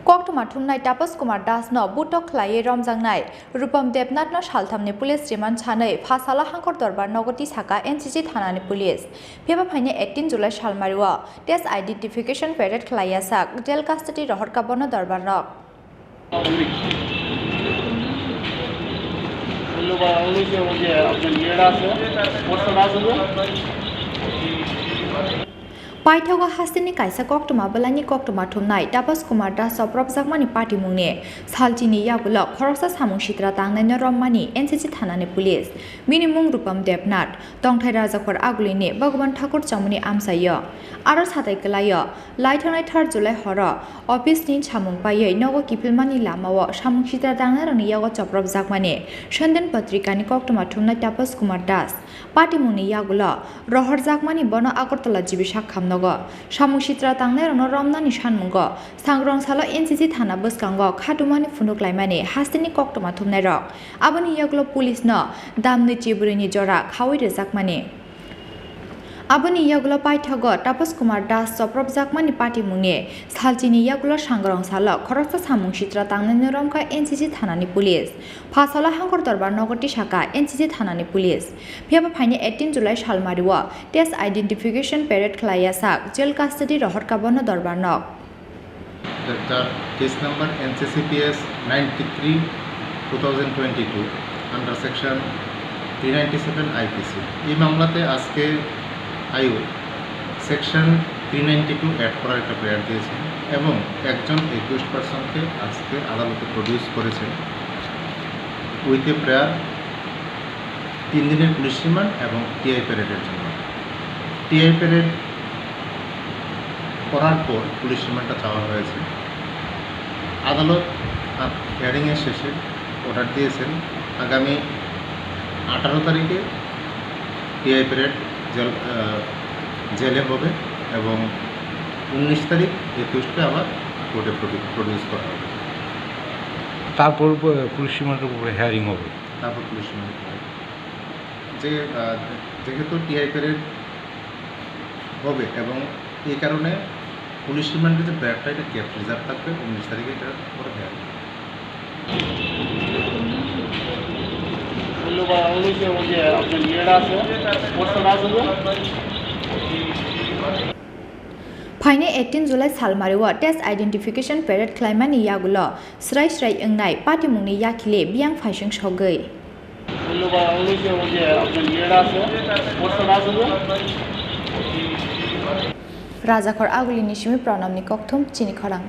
Koktuma thumnai Tapas Kumar Dasno Butok Klaye Romjangnai Rupam Debnathno Salthamni Police Remand Chanai Phasalo Hangkhor Darbarnogo Tisakha NCC Thanani Police Pheba Phaine 18 July Salmariwa Test Identification Parade Klayasak Jail Custody Rohor Kabono Darbarnog Paithago Hasini Kaisa Koktuma Balani Koktuma Thumnai Tapas Kumar Das Soprop Zakmani Party Mungne Salchini Yagulok Khorsa Samung Shitra Thanani Romani NCC Thanani Police Minimum Rupam Debnathno Tongthai Rajakhor Aguline Bhagwan Thakur Chamuni Amsayo Aros Hatai Kalayo Laithonai 3 July Horo Office Nin Chamung Paye Nogo Kipilmani Lamawo Samung Shitra Thanani Yago Choprop Zakmani Shanden Patrikani Koktuma Thumnai Tapas Kumar Das Party Mungne Yagula Rohor Zakmani Bono Agartala Jibishak Khamno Samung Shitra Tangnai Rono Romnani Shanmungo Sangrong Salo NCC Thana Buskango Khatumani Funuklaimani Hastini Koktuma Thumnai Rok Abani Yaglo Police no Damni Chiburini Jora Khawi Zakmani Abani Yaglo Paithago Tapas Kumar Das Soprop Zakmani Party Mungne Salchini Yaglo Sangrong Salo Khorsa Samung Shitra Tangnai Romka NCC Thanani Police Phasalo Hangkhor Darbarnogo Tisakha NCC Thanani Police Pheba Phaine 18 July Salmariwa Test Identification Parade Klayasak Jail Custody Rohor Kabono Darbarnog The case number NCCPS 93 2022 under section 397 IPC এই মামলাতে আজকে আয়ু section 392 add করার একটা prayer দিয়েছেন এবং একজন accused পারসনকে আজকে আদালতে প্রডিউস করেছেন উইথ এ প্রেয়ার 3 দিনের পুলিশ রিমান্ড এবং টিআই প্যারেডের জন্য টিআই প্যারেড করার পর পুলিশ রিমান্ডটা চাওয়া হয়েছে আদালত হিয়ারিংয়ের শেষে অর্ডার দিয়েছেন আগামী 18 তারিখে টিআই প্যারেড জেলে হবে এবং 19 তারিখ একুশকে আবার কোর্টে প্রডিউস করা হবে তারপর পুলিশ রিমান্ডের উপরে হিয়ারিং হবে তারপর পুলিশ রিমান্ড হবে যেহেতু টিআই প্যারেড হবে এবং এই কারণে পুলিশ রিমান্ডের যে ব্যাপারটা এটা ক্যাপ রিজার্ভ থাকবে 19 তারিখে এটার উপরে hearing Phaine 18 July Salmariwa Test Identification Parade Klaimani Yagulo Srai Srai Engnai Party Mungni Yakile Biang Phaising Shogei Rajakhor Agulini Shimi Pranamni Kokthum Chini Khorang